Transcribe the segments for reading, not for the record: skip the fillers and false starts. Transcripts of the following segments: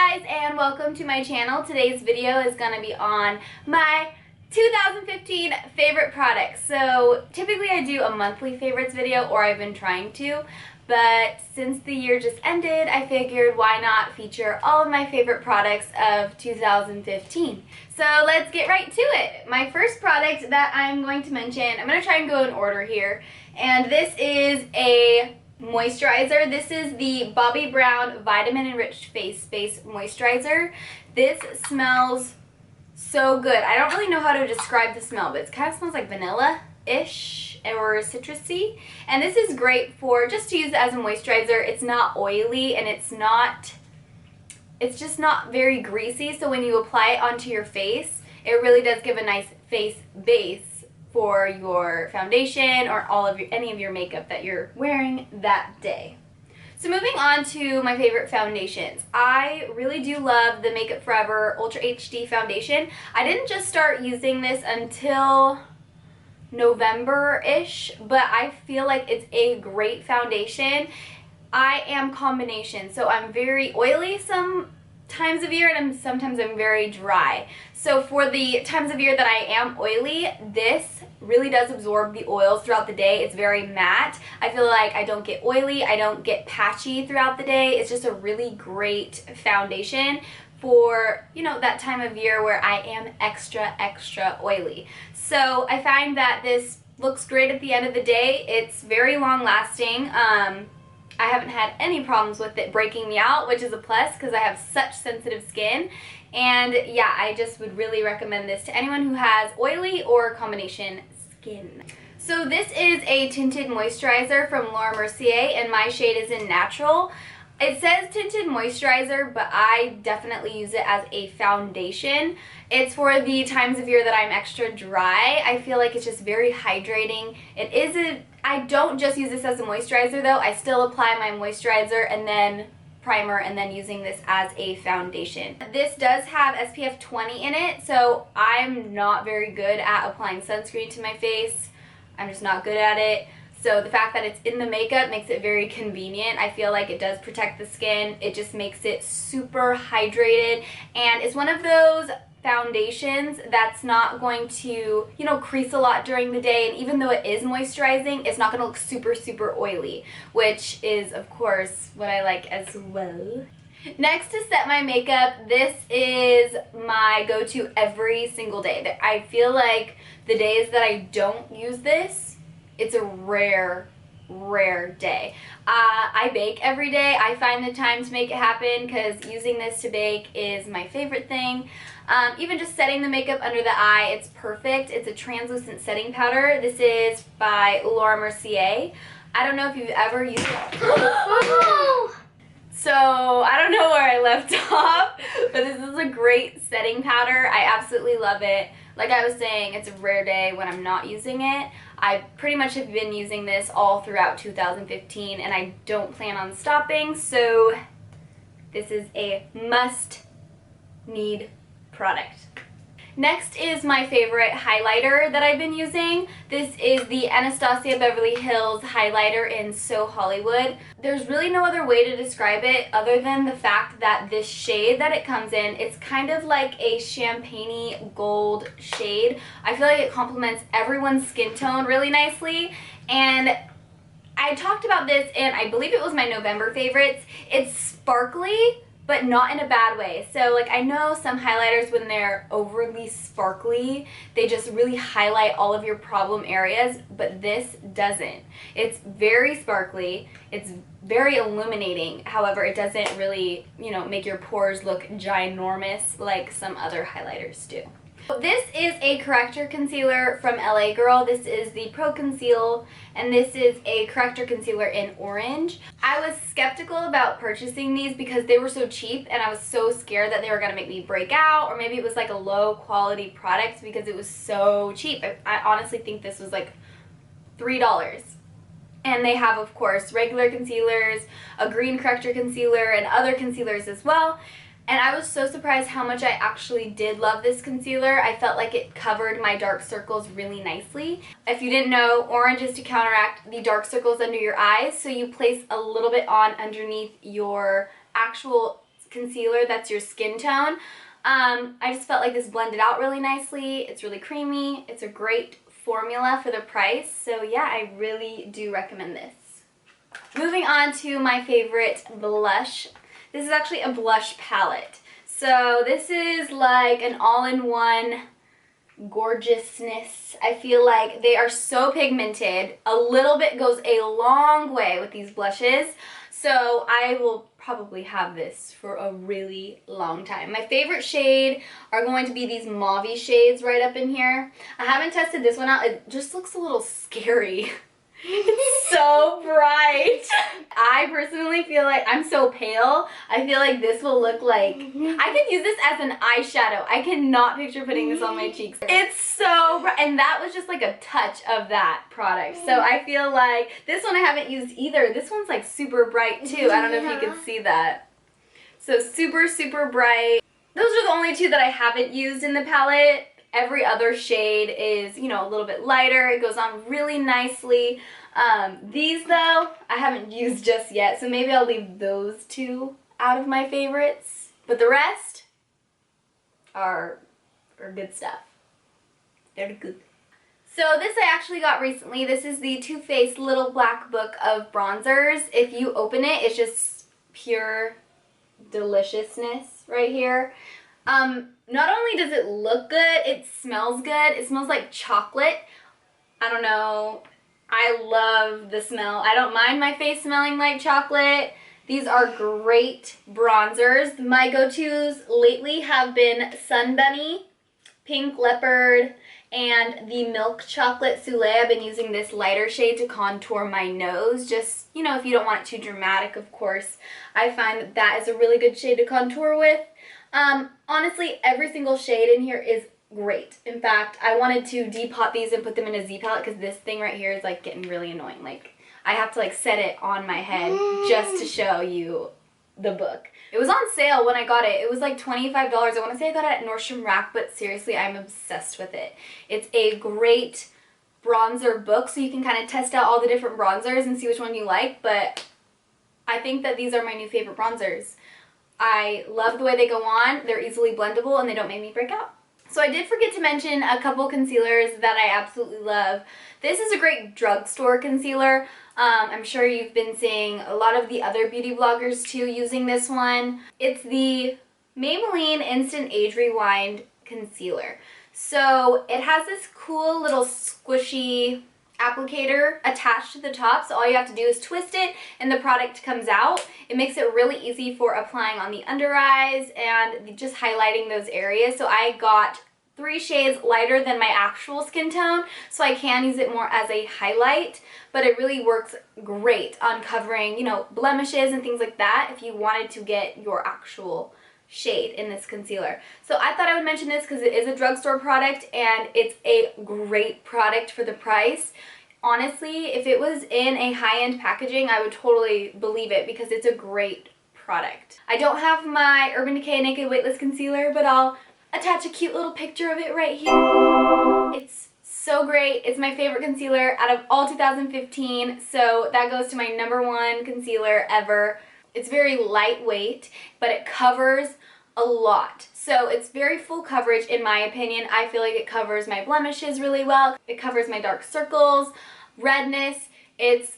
Hi guys, and welcome to my channel. Today's video is going to be on my 2015 favorite products. So typically I do a monthly favorites video, or I've been trying to, but since the year just ended, I figured why not feature all of my favorite products of 2015. So let's get right to it. My first product that I'm going to mention, I'm going to try and go in order here, and this is a moisturizer. This is the Bobbi Brown Vitamin Enriched Face Base Moisturizer. This smells so good. I don't really know how to describe the smell, but it kind of smells like vanilla-ish or citrusy. And this is great for just to use as a moisturizer. It's not oily and it's just not very greasy. So when you apply it onto your face, it really does give a nice face base for your foundation or any of your makeup that you're wearing that day. So moving on to my favorite foundations. I really do love the Makeup Forever Ultra HD foundation. I didn't just start using this until November-ish, but I feel like it's a great foundation. I am combination, so I'm very oily some times of year and sometimes I'm very dry. So for the times of year that I am oily, this really does absorb the oils throughout the day. It's very matte. I feel like I don't get oily, I don't get patchy throughout the day. It's just a really great foundation for, you know, that time of year where I am extra oily. So I find that this looks great at the end of the day. It's very long lasting. I haven't had any problems with it breaking me out, which is a plus because I have such sensitive skin. And yeah, I just would really recommend this to anyone who has oily or combination skin. So this is a tinted moisturizer from Laura Mercier, and my shade is in Natural. It says tinted moisturizer, but I definitely use it as a foundation. It's for the times of year that I'm extra dry. I feel like it's just very hydrating. I don't just use this as a moisturizer though. I still apply my moisturizer and then primer and then using this as a foundation. This does have SPF 20 in it, so I'm not very good at applying sunscreen to my face. I'm just not good at it. So the fact that it's in the makeup makes it very convenient. I feel like it does protect the skin. It just makes it super hydrated, and it's one of those foundations that's not going to, you know, crease a lot during the day, and even though it is moisturizing, it's not going to look super oily, which is of course what I like as well. Next, to set my makeup, this is my go-to every single day. I feel like the days that I don't use this, it's a rare day. I bake every day. I find the time to make it happen because using this to bake is my favorite thing. Even just setting the makeup under the eye, it's perfect. It's a translucent setting powder. This is by Laura Mercier. I don't know if you've ever used it. So I don't know where I left off, but this is a great setting powder. I absolutely love it. Like I was saying, it's a rare day when I'm not using it. I pretty much have been using this all throughout 2015 and I don't plan on stopping, so this is a must-need product. Next is my favorite highlighter that I've been using. This is the Anastasia Beverly Hills highlighter in So Hollywood. There's really no other way to describe it other than the fact that this shade that it comes in, it's kind of like a champagne-y gold shade. I feel like it complements everyone's skin tone really nicely, and I talked about this in, I believe it was my November favorites. It's sparkly, but not in a bad way. So like, I know some highlighters, when they're overly sparkly, they just really highlight all of your problem areas, but this doesn't. It's very sparkly, it's very illuminating. However, it doesn't really, you know, make your pores look ginormous like some other highlighters do. This is a corrector concealer from LA Girl. This is the Pro Conceal, and this is a corrector concealer in orange. I was skeptical about purchasing these because they were so cheap, and I was so scared that they were going to make me break out, or maybe it was like a low quality product because it was so cheap. I honestly think this was like $3. And they have, of course, regular concealers, a green corrector concealer, and other concealers as well. And I was so surprised how much I actually did love this concealer. I felt like it covered my dark circles really nicely. If you didn't know, orange is to counteract the dark circles under your eyes. So you place a little bit on underneath your actual concealer that's your skin tone. I just felt like this blended out really nicely. It's really creamy. It's a great formula for the price. So yeah, I really do recommend this. Moving on to my favorite blush. This is actually a blush palette. So this is like an all-in-one gorgeousness. I feel like they are so pigmented. A little bit goes a long way with these blushes. So I will probably have this for a really long time. My favorite shade are going to be these mauve shades right up in here. I haven't tested this one out. It just looks a little scary. It's so bright. I personally feel like I'm so pale. I feel like this will look like, I could use this as an eyeshadow. I cannot picture putting this on my cheeks. It's so bright. And that was just like a touch of that product. So I feel like this one I haven't used either. This one's like super bright too. I don't know if you can see that. So super, super bright. Those are the only two that I haven't used in the palette. Every other shade is, you know, a little bit lighter. It goes on really nicely. These, though, I haven't used just yet, so maybe I'll leave those two out of my favorites. But the rest are good stuff. They're good. So this I actually got recently. This is the Too Faced Little Black Book of Bronzers. If you open it, it's just pure deliciousness right here. Not only does it look good, it smells good. It smells like chocolate. I don't know. I love the smell. I don't mind my face smelling like chocolate. These are great bronzers. My go-tos lately have been Sun Bunny, Pink Leopard, and the Milk Chocolate Soleil. I've been using this lighter shade to contour my nose. Just, you know, if you don't want it too dramatic, of course. I find that that is a really good shade to contour with. Honestly, every single shade in here is great. In fact, I wanted to depot these and put them in a Z palette because this thing right here is like getting really annoying. Like, I have to like set it on my head just to show you the book. It was on sale when I got it. It was like $25. I want to say I got it at Nordstrom Rack, but seriously, I'm obsessed with it. It's a great bronzer book, so you can kind of test out all the different bronzers and see which one you like, but I think that these are my new favorite bronzers. I love the way they go on. They're easily blendable and they don't make me break out. So I did forget to mention a couple concealers that I absolutely love. This is a great drugstore concealer. I'm sure you've been seeing a lot of the other beauty bloggers too using this one. It's the Maybelline Instant Age Rewind Concealer. So it has this cool little squishy applicator attached to the top, so all you have to do is twist it and the product comes out. It makes it really easy for applying on the under eyes and just highlighting those areas. So I got 3 shades lighter than my actual skin tone, so I can use it more as a highlight, but it really works great on covering, you know, blemishes and things like that if you wanted to get your actual shade in this concealer. So I thought I would mention this because it is a drugstore product and it's a great product for the price. Honestly, if it was in a high-end packaging, I would totally believe it because it's a great product. I don't have my Urban Decay Naked Weightless Concealer, but I'll attach a cute little picture of it right here. It's so great. It's my favorite concealer out of all 2015, so that goes to my #1 concealer ever. It's very lightweight, but it covers a lot. So it's very full coverage in my opinion. I feel like it covers my blemishes really well. It covers my dark circles, redness. It's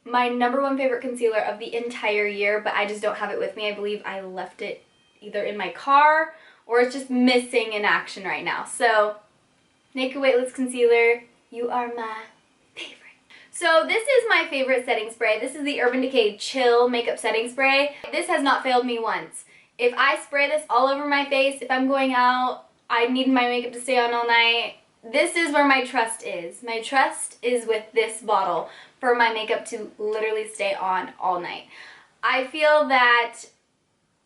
my #1 favorite concealer of the entire year, but I just don't have it with me. I believe I left it either in my car or it's just missing in action right now. So Naked Weightless Concealer, you are my favorite. So this is my favorite setting spray. This is the Urban Decay Chill Makeup Setting Spray. This has not failed me once. If I spray this all over my face, if I'm going out, I need my makeup to stay on all night, this is where my trust is. My trust is with this bottle for my makeup to literally stay on all night. I feel that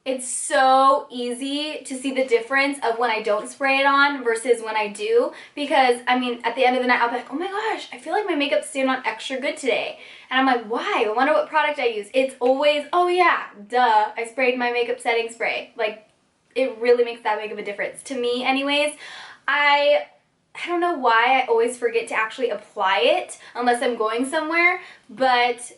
it's so easy to see the difference of when I don't spray it on versus when I do, because I mean at the end of the night I'll be like, oh my gosh, I feel like my makeup's staying on extra good today, and I'm like, why? I wonder what product I use. It's always, oh yeah, duh, I sprayed my makeup setting spray. Like, it really makes that big of a difference to me anyways. I don't know why I always forget to actually apply it unless I'm going somewhere, but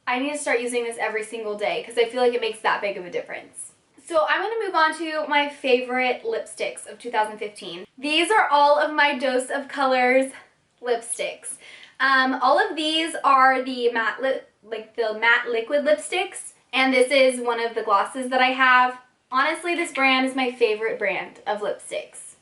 I need to start using this every single day because I feel like it makes that big of a difference. So I'm going to move on to my favorite lipsticks of 2015. These are all of my Dose of Colors lipsticks. All of these are the matte liquid lipsticks, and this is one of the glosses that I have. Honestly, this brand is my favorite brand of lipsticks.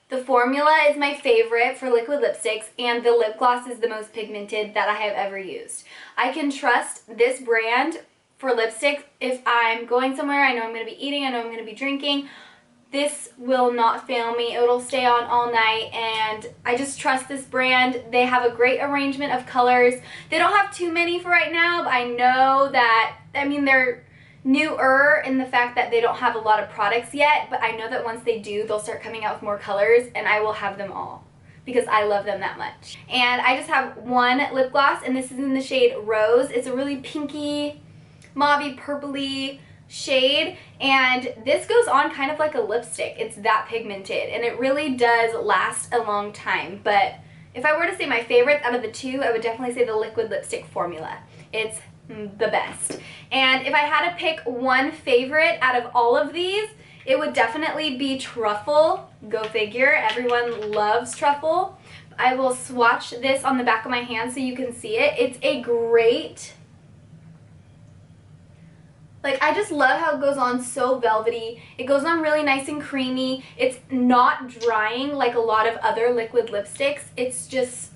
The formula is my favorite for liquid lipsticks, and the lip gloss is the most pigmented that I have ever used. I can trust this brand for lipsticks if I'm going somewhere, I know I'm going to be eating, I know I'm going to be drinking. This will not fail me. It'll stay on all night, and I just trust this brand. They have a great arrangement of colors. They don't have too many for right now, but I know that, I mean, they're newer in the fact that they don't have a lot of products yet, but I know that once they do, they'll start coming out with more colors, and I will have them all because I love them that much. And I just have one lip gloss, and this is in the shade Rose. It's a really pinky, mauvey, purpley shade, and this goes on kind of like a lipstick. It's that pigmented, and it really does last a long time. But if I were to say my favorites out of the two, I would definitely say the liquid lipstick formula. It's the best. And if I had to pick one favorite out of all of these, it would definitely be Truffle. Go figure, everyone loves Truffle. I will swatch this on the back of my hand so you can see it. It's a great, like, I just love how it goes on so velvety. It goes on really nice and creamy. It's not drying like a lot of other liquid lipsticks. It's just,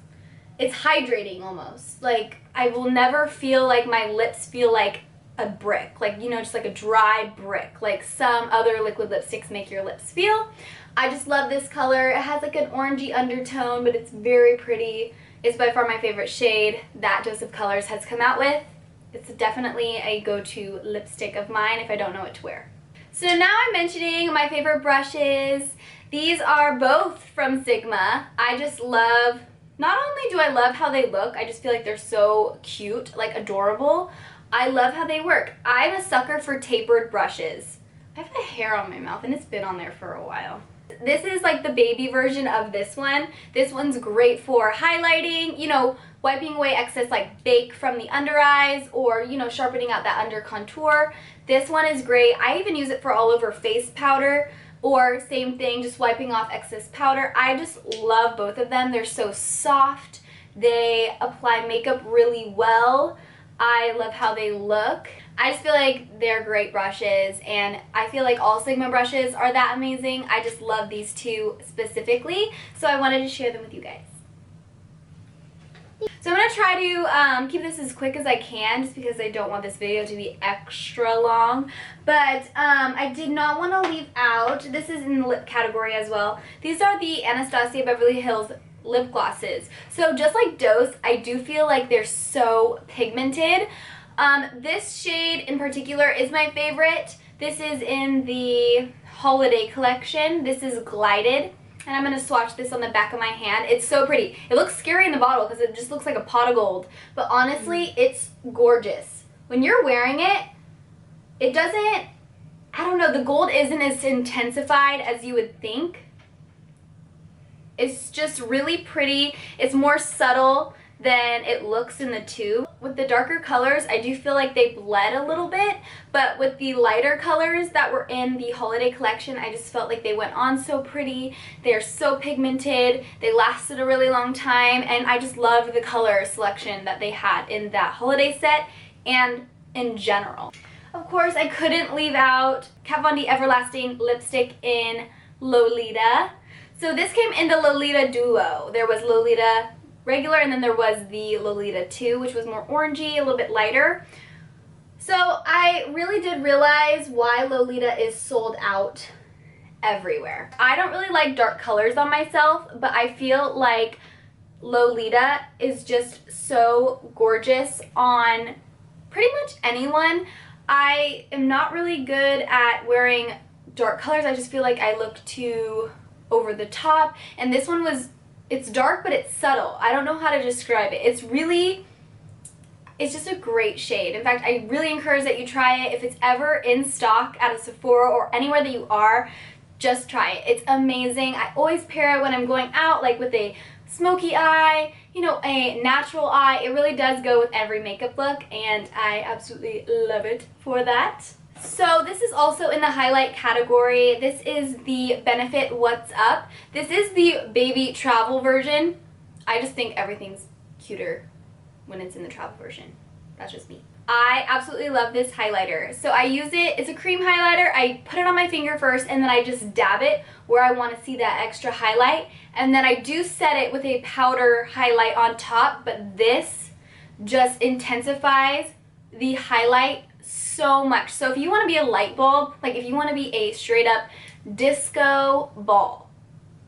it's hydrating almost. Like, I will never feel like my lips feel like a brick. Like, you know, just like a dry brick. Like some other liquid lipsticks make your lips feel. I just love this color. It has like an orangey undertone, but it's very pretty. It's by far my favorite shade that Dose of Colors has come out with. It's definitely a go-to lipstick of mine if I don't know what to wear. So now I'm mentioning my favorite brushes. These are both from Sigma. I just love, not only do I love how they look, I just feel like they're so cute, like adorable. I love how they work. I'm a sucker for tapered brushes. I have a hair on my mouth and it's been on there for a while. This is like the baby version of this one. This one's great for highlighting, you know, wiping away excess like bake from the under eyes, or, you know, sharpening out that under contour. This one is great. I even use it for all over face powder, or same thing, just wiping off excess powder. I just love both of them. They're so soft. They apply makeup really well. I love how they look. I just feel like they're great brushes, and I feel like all Sigma brushes are that amazing. I just love these two specifically, so I wanted to share them with you guys. So I'm going to try to keep this as quick as I can, just because I don't want this video to be extra long. But I did not want to leave out, this is in the lip category as well, these are the Anastasia Beverly Hills lip glosses. So just like Dose, I do feel like they're so pigmented. This shade in particular is my favorite. This is in the holiday collection. This is Glided. And I'm going to swatch this on the back of my hand. It's so pretty. It looks scary in the bottle because it just looks like a pot of gold. But honestly, it's gorgeous. When you're wearing it, it doesn't, I don't know, the gold isn't as intensified as you would think. It's just really pretty. It's more subtle than it looks in the tube. With the darker colors, I do feel like they bled a little bit, but with the lighter colors that were in the holiday collection, I just felt like they went on so pretty. They're so pigmented, they lasted a really long time, and I just loved the color selection that they had in that holiday set and in general. Of course, I couldn't leave out Kat Von D Everlasting lipstick in Lolita. So this came in the Lolita Duo. There was Lolita regular, and then there was the Lolita 2, which was more orangey, a little bit lighter. So I really did realize why Lolita is sold out everywhere. I don't really like dark colors on myself, but I feel like Lolita is just so gorgeous on pretty much anyone. I am not really good at wearing dark colors. I just feel like I look too over the top, and this one was, it's dark, but it's subtle. I don't know how to describe it. It's just a great shade. In fact, I really encourage that you try it. If it's ever in stock at a Sephora or anywhere that you are, just try it. It's amazing. I always pair it when I'm going out, like with a smoky eye, you know, a natural eye. It really does go with every makeup look, and I absolutely love it for that. So this is also in the highlight category. This is the Benefit What's Up. This is the baby travel version. I just think everything's cuter when it's in the travel version. That's just me. I absolutely love this highlighter. So I use it, it's a cream highlighter. I put it on my finger first and then I just dab it where I want to see that extra highlight. And then I do set it with a powder highlight on top, but this just intensifies the highlight so much. So if you want to be a light bulb, like if you want to be a straight up disco ball,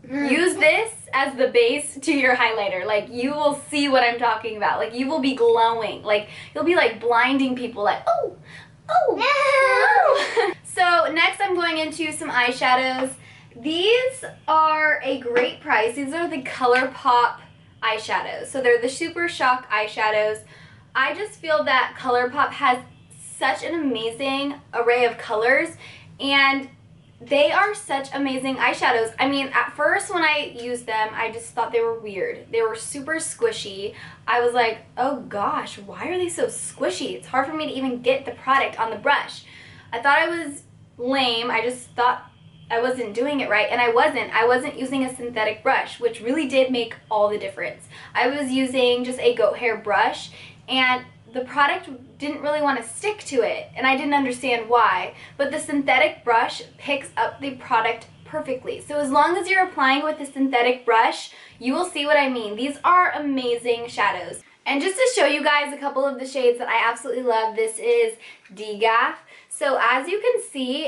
use this as the base to your highlighter. Like, you will see what I'm talking about. Like, you will be glowing. Like, you'll be like blinding people like, oh, oh. So next I'm going into some eyeshadows. These are a great price. These are the ColourPop eyeshadows. So they're the Super Shock eyeshadows. I just feel that ColourPop has such an amazing array of colors, and they are such amazing eyeshadows. I mean, at first when I used them, I just thought they were weird. They were super squishy. I was like, oh gosh, why are they so squishy? It's hard for me to even get the product on the brush. I thought I was lame. I just thought I wasn't doing it right, and I wasn't. I wasn't using a synthetic brush, which really did make all the difference. I was using just a goat hair brush, and the product didn't really want to stick to it, and I didn't understand why. But the synthetic brush picks up the product perfectly. So as long as you're applying with the synthetic brush, you will see what I mean. These are amazing shadows. And just to show you guys a couple of the shades that I absolutely love, this is DGAF. So as you can see,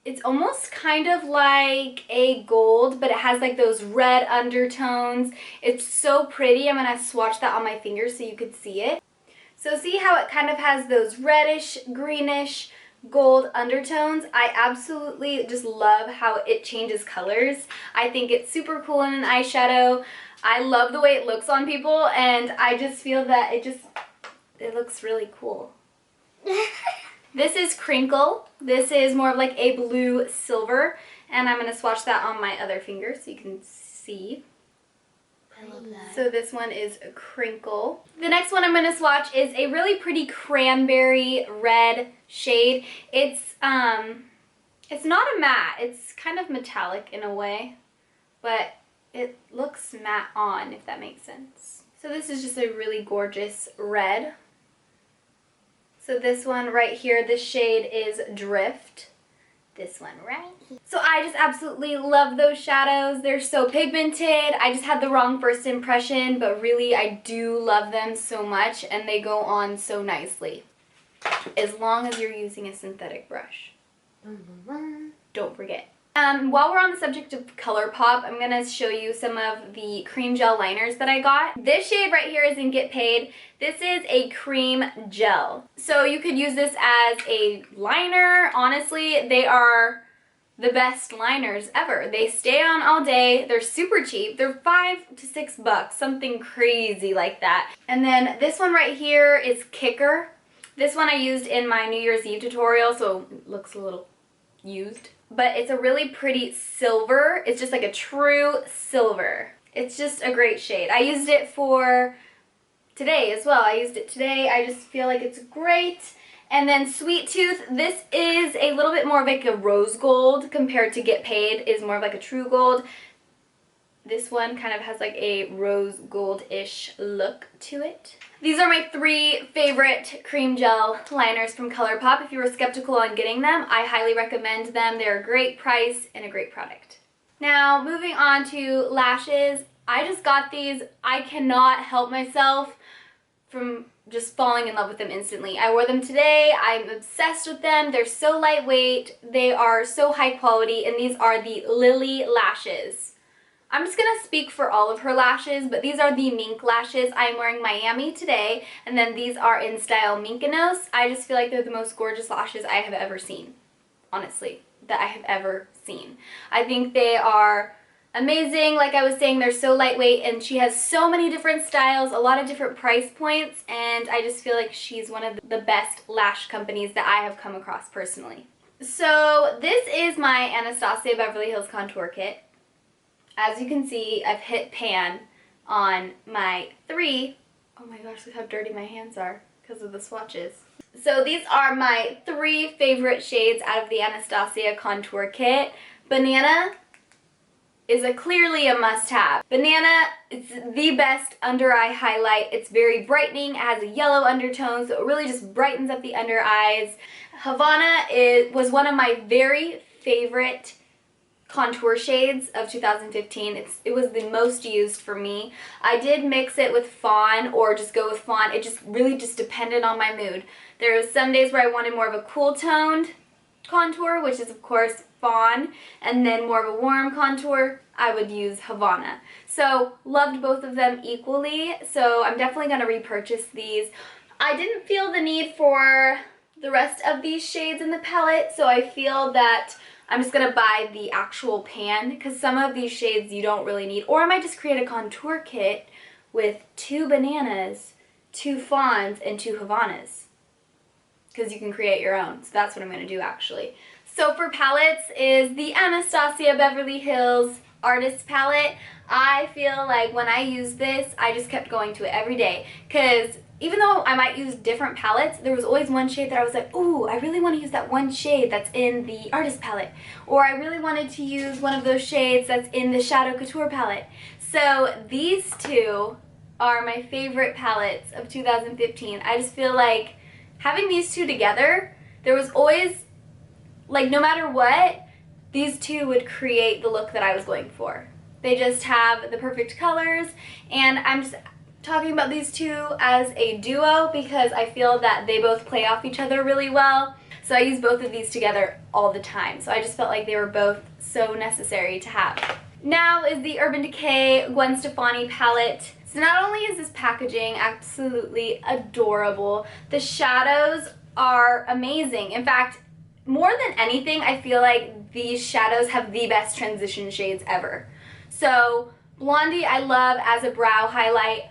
it's almost kind of like a gold, but it has like those red undertones. It's so pretty. I'm going to swatch that on my fingers so you could see it. So see how it kind of has those reddish, greenish, gold undertones? I absolutely just love how it changes colors. I think it's super cool in an eyeshadow. I love the way it looks on people, and I just feel that it looks really cool. This is Crinkle. This is more of like a blue silver, and I'm going to swatch that on my other finger so you can see. I love that. So this one is a Crinkle. The next one I'm going to swatch is a really pretty cranberry red shade. It's not a matte. It's kind of metallic in a way, but it looks matte on, if that makes sense. So this is just a really gorgeous red. So this one right here, this shade is Drift. This one right here. So I just absolutely love those shadows. They're so pigmented. I just had the wrong first impression, but really I do love them so much, and they go on so nicely. As long as you're using a synthetic brush. Don't forget. While we're on the subject of ColourPop, I'm going to show you some of the cream gel liners that I got. This shade right here is in Get Paid. This is a cream gel. So you could use this as a liner. Honestly, they are the best liners ever. They stay on all day. They're super cheap. They're $5 to $6, something crazy like that. And then this one right here is Kicker. This one I used in my New Year's Eve tutorial, so it looks a little used. But it's a really pretty silver. It's just like a true silver. It's just a great shade. I used it for today as well. I used it today. I just feel like it's great. And then Sweet Tooth, this is a little bit more of like a rose gold compared to Get Paid is more of like a true gold. This one kind of has like a rose gold-ish look to it. These are my 3 favorite cream gel liners from ColourPop. If you were skeptical on getting them, I highly recommend them. They're a great price and a great product. Now, moving on to lashes. I just got these. I cannot help myself from just falling in love with them instantly. I wore them today. I'm obsessed with them. They're so lightweight. They are so high quality, and these are the Lily lashes. I'm just going to speak for all of her lashes, but these are the Mink lashes. I'm wearing Miami today, and then these are in style Mykonos. I just feel like they're the most gorgeous lashes I have ever seen, honestly, that I have ever seen. I think they are amazing. Like I was saying, they're so lightweight, and she has so many different styles, a lot of different price points, and I just feel like she's one of the best lash companies that I have come across personally. So this is my Anastasia Beverly Hills Contour Kit. As you can see, I've hit pan on my 3. Oh my gosh, look how dirty my hands are because of the swatches. So these are my 3 favorite shades out of the Anastasia Contour Kit. Banana is clearly a must-have. Banana is the best under eye highlight. It's very brightening. It has a yellow undertone, so it really just brightens up the under eyes. Havana was one of my very favorite contour shades of 2015. It was the most used for me. I did mix it with fawn or just go with fawn. It just really just depended on my mood. There was some days where I wanted more of a cool toned contour, which is of course fawn, and then more of a warm contour, I would use Havana. So loved both of them equally, so I'm definitely going to repurchase these. I didn't feel the need for the rest of these shades in the palette, so I feel that I'm just going to buy the actual pan, because some of these shades you don't really need. Or I might just create a contour kit with 2 bananas, 2 fawns, and 2 Havanas, because you can create your own. So that's what I'm going to do actually. So for palettes is the Anastasia Beverly Hills Artist Palette. I feel like when I use this, I just kept going to it every day, because even though I might use different palettes, there was always one shade that I was like, ooh, I really want to use that one shade that's in the Artist Palette. Or I really wanted to use one of those shades that's in the Shadow Couture palette. So these 2 are my favorite palettes of 2015. I just feel like having these 2 together, there was always, like, no matter what, these 2 would create the look that I was going for. They just have the perfect colors, and I'm just talking about these 2 as a duo because I feel that they both play off each other really well. So I use both of these together all the time. So I just felt like they were both so necessary to have. Now is the Urban Decay Gwen Stefani palette. So not only is this packaging absolutely adorable, the shadows are amazing. In fact, more than anything, I feel like these shadows have the best transition shades ever. So Blondie I love as a brow highlight.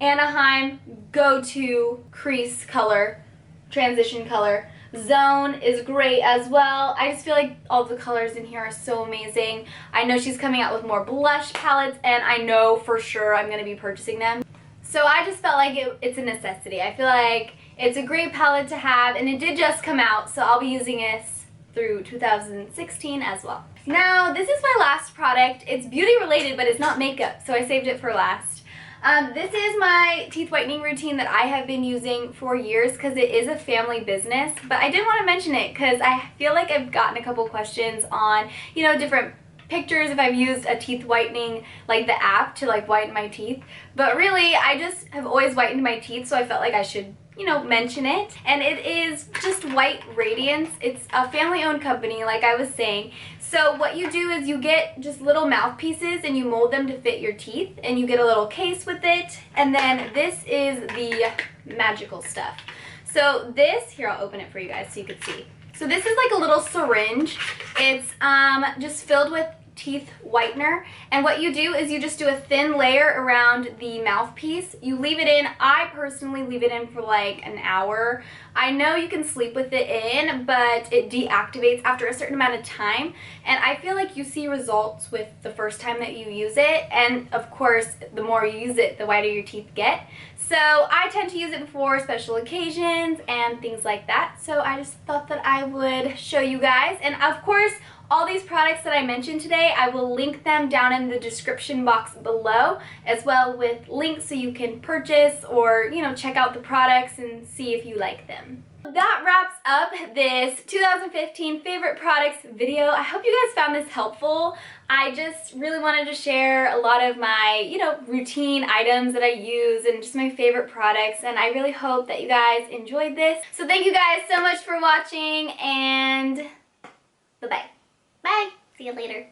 Anaheim, go-to crease color, transition color. Zone is great as well. I just feel like all the colors in here are so amazing. I know she's coming out with more blush palettes, and I know for sure I'm going to be purchasing them. So I just felt like it's a necessity. I feel like it's a great palette to have, and it did just come out, so I'll be using this through 2016 as well. Now, this is my last product. It's beauty related, but it's not makeup, so I saved it for last. This is my teeth whitening routine that I have been using for years because it is a family business, but I did want to mention it because I feel like I've gotten a couple questions on, you know, different pictures if I've used a teeth whitening, like the app, to like whiten my teeth. But really, I just have always whitened my teeth, so I felt like I should, you know, mention it. And it is just White Radiance. It's a family-owned company, like I was saying. So what you do is you get just little mouthpieces and you mold them to fit your teeth, and you get a little case with it. And then this is the magical stuff. So this, here, I'll open it for you guys so you can see. So this is like a little syringe. It's just filled with teeth whitener, and what you do is you just do a thin layer around the mouthpiece. You leave it in. I personally leave it in for like an hour. I know you can sleep with it in, but it deactivates after a certain amount of time, and I feel like you see results with the first time that you use it, and of course the more you use it, the whiter your teeth get. So I tend to use it for special occasions and things like that, so I just thought that I would show you guys. And of course, all these products that I mentioned today, I will link them down in the description box below, as well with links so you can purchase or, you know, check out the products and see if you like them. That wraps up this 2015 favorite products video. I hope you guys found this helpful. I just really wanted to share a lot of my, you know, routine items that I use and just my favorite products, and I really hope that you guys enjoyed this. So thank you guys so much for watching, and bye-bye. Bye. See you later.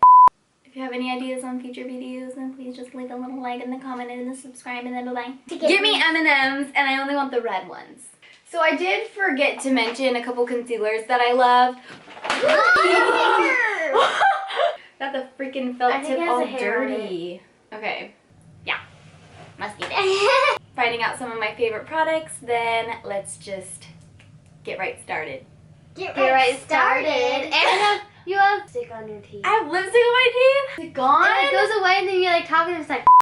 If you have any ideas on future videos, then please just leave a little like in the comment and the subscribe, and then bye-bye. Give me M&Ms, and I only want the red ones. So I did forget to mention a couple concealers that I love. Got the freaking felt tip all dirty. Okay. Yeah. Must be that. Finding out some of my favorite products, then let's just get right started. Get right started. And you have lipstick on your teeth. I have lipstick on my teeth? Is it gone? And it goes away, and then you're like talking, and it's like